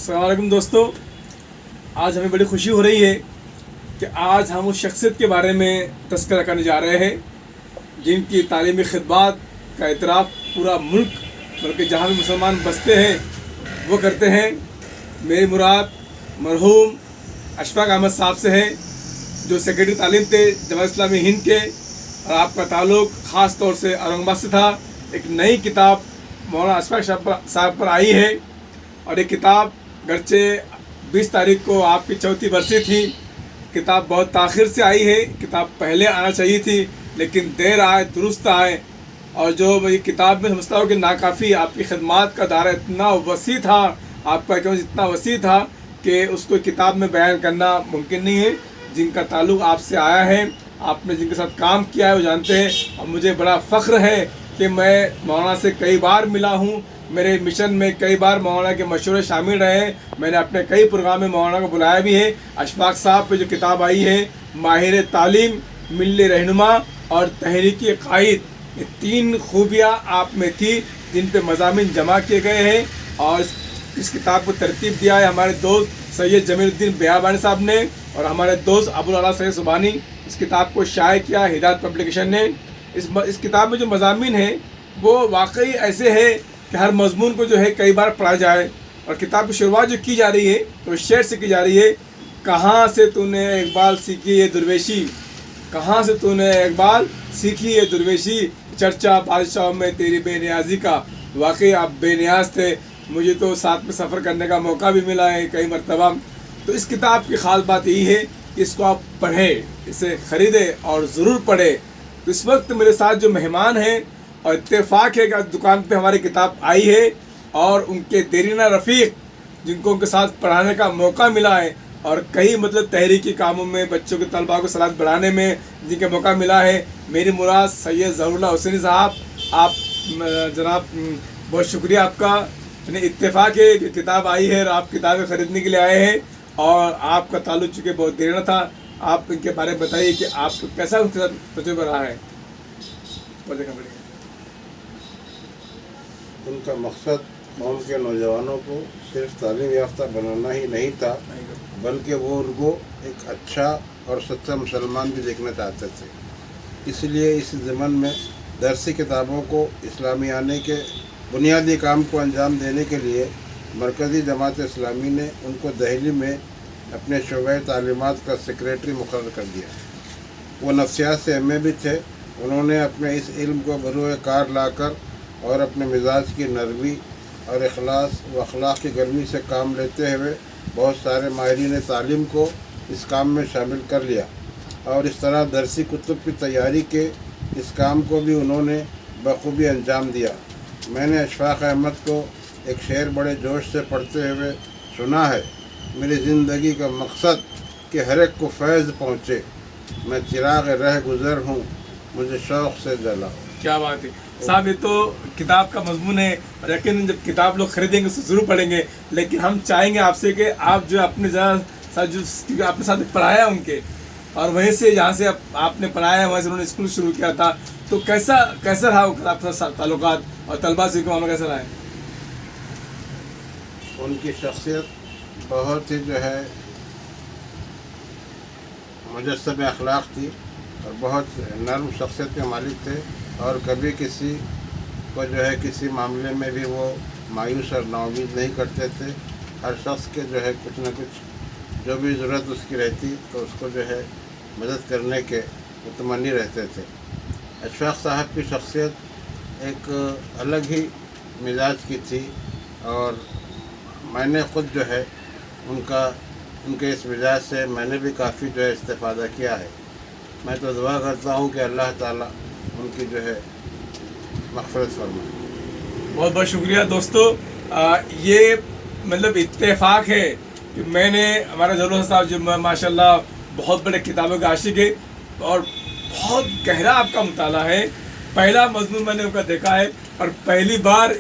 अस्सलाम वालेकुम दोस्तों, आज हमें बड़ी खुशी हो रही है कि आज हम उस शख्सियत के बारे में तज़किरा करने जा रहे हैं जिनकी तालीमी खिदमत का इतराफ़ पूरा मुल्क बल्कि जहाँ भी मुसलमान बसते हैं वो करते हैं। मेरी मुराद मरहूम अशफाक अहमद साहब से है जो सेक्रेटरी तालीम थे जमात इस्लामी हिंद के, और आपका ताल्लुक़ ख़ास तौर से औरंगाबाद से था। एक नई किताब मौलाना अशफाक साहब पर आई है और ये किताब गरचे 20 तारीख को आपकी चौथी बरसी थी। किताब बहुत ताख़िर से आई है, किताब पहले आना चाहिए थी लेकिन देर आए दुरुस्त आए। और जो ये किताब में समझता हूँ कि नाकाफ़ी, आपकी खिदमत का दायरा इतना वसी था, आपका क्यों इतना वसी था कि उसको किताब में बयान करना मुमकिन नहीं है। जिनका ताल्लुक़ आपसे आया है, आपने जिनके साथ काम किया है वो जानते हैं। और मुझे बड़ा फ़ख्र है कि मैं मौलाना से कई बार मिला हूँ, मेरे मिशन में कई बार मौलाना के मशवरे शामिल रहे हैं। मैंने अपने कई प्रोग्राम में मौलाना को बुलाया भी है। अशफाक साहब पे जो किताब आई है माहिर तालीम, मिल्ल रहनुमा और तहरीकी क़ाइद, ये 3 खूबियाँ आप में थी जिन पे मज़ामीन जमा किए गए हैं। और इस किताब को तरतीब दिया है हमारे दोस्त सैयद जमीलुद्दीन बियाबानी साहब ने और हमारे दोस्त अबुल अला सैयद सुबानी। इस किताब को शाये किया हिदायत पब्लिकेशन ने। इस किताब में जो मज़ामीन है वो वाकई ऐसे है कि हर मजमून को जो है कई बार पढ़ा जाए। और किताब की शुरुआत जो की जा रही है तो शेर से की जा रही है, कहाँ से तूने इकबाल सीखी ये दुर्वेशी, कहाँ से तूने इकबाल सीखी ये दुर्वेशी, चर्चा बादशाहों में तेरी बेनियाजी का। वाकई आप बेनियाज थे, मुझे तो साथ में सफ़र करने का मौका भी मिला है कई मरतबा। तो इस किताब की ख़ास बात यही है कि इसको आप पढ़ें, इसे ख़रीदें और ज़रूर पढ़ें। तो इस वक्त मेरे साथ जो मेहमान हैं, और इत्तेफाक है कि दुकान पे हमारी किताब आई है और उनके देरीना रफ़ीक जिनको उनके साथ पढ़ाने का मौका मिला है और कई तहरीकी कामों में बच्चों के तलबा को सलाह बढ़ाने में जिनके मौका मिला है, मेरी मुराद सैयद ज़हरुल्लाह हुसैनी साहब। आप जनाब बहुत शुक्रिया आपका। इत्तेफाक है कि किताब आई है और आप किताबें ख़रीदने के लिए आए हैं और आपका ताल्लुक़ चूँकि बहुत देरीना था। आप इनके बारे में बताइए कि आपको कैसा उनके साथ तजुर्बा रहा है। उनका मकसद कौम के नौजवानों को सिर्फ तालीम याफ्ता बनाना ही नहीं था, बल्कि वो उनको एक अच्छा और सच्चा मुसलमान भी देखना चाहते थे। इसलिए इस ज़मन में दरसी किताबों को इस्लामियाने के बुनियादी काम को अंजाम देने के लिए मरकज़ी जमात इस्लामी ने उनको दहली में अपने शोबे तालीमात का सेक्रेटरी मुकर्रर कर दिया। वो नफ्सियात से एम.ए. भी थे। उन्होंने अपने इस इल्म को बरूए कार लाकर और अपने मिजाज की नरमी और इखलास व अखलाक की गर्मी से काम लेते हुए बहुत सारे माहिरीन तालीम को इस काम में शामिल कर लिया और इस तरह दरसी कुतुब की तैयारी के इस काम को भी उन्होंने बखूबी अंजाम दिया। मैंने अशफाक अहमद को एक शेर बड़े जोश से पढ़ते हुए सुना है, मेरी ज़िंदगी का मकसद कि हर एक को फैज़ पहुँचे, मैं चिराग रह गुज़र हूँ, मुझे शौक़ से जलाओ। क्या बात है साहब, ये तो किताब का मजमून है। लेकिन जब किताब लोग खरीदेंगे तो ज़रूर पढ़ेंगे, लेकिन हम चाहेंगे आपसे कि आप जो अपने साथ जो आपने साथ पढ़ाया उनके, और वहीं से जहाँ से आपने पढ़ाया वहीं से उन्होंने स्कूल शुरू किया था, तो कैसा रहा वो आपका ताल्लुकात और तलबा से मामला कैसा रहा है? उनकी शख्सियत बहुत ही जो है मुजस्सब अखलाक थी और बहुत नरम शख्सियत के मालिक थे और कभी किसी को जो है किसी मामले में भी वो मायूस और नाउम्मीद नहीं करते थे। हर शख्स के जो है कुछ न कुछ जो भी ज़रूरत उसकी रहती तो उसको जो है मदद करने के मुतमन्नी रहते थे। अशफाक साहब की शख्सियत एक अलग ही मिजाज की थी और मैंने ख़ुद जो है उनके इस मिजाज से मैंने भी काफ़ी जो है इस्तिफ़ादा किया है। मैं तो दुआ करता हूँ कि अल्लाह ताला उनकी जो है मग़फ़िरत फरमाए। बहुत बहुत शुक्रिया दोस्तों। ये इत्तेफाक है कि मैंने हमारा ज़रूर साहब जो माशाल्लाह बहुत बड़े किताबों के आशिक है और बहुत गहरा आपका मुताला है। पहला मजमून मैंने उनका देखा है और पहली बार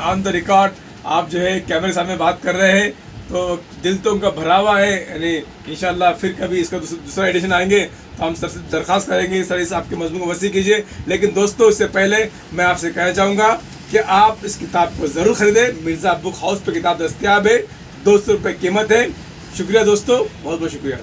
ऑन द रिकॉर्ड आप जो है कैमरे सामने बात कर रहे हैं तो दिल तो उनका भरा हुआ है। यानी इंशाल्लाह फिर कभी इसका दूसरा एडिशन आएंगे तो हम सर से दरख्वास्त करेंगे सर इस आपके मजमून को वसी कीजिए। लेकिन दोस्तों इससे पहले मैं आपसे कहना चाहूँगा کہ آپ اس کتاب کو ضرور خریدیں. مرزا بک ہاؤس پہ کتاب دستیاب ہے, 200 روپے قیمت ہے. شکریہ دوستو, بہت بہت شکریہ.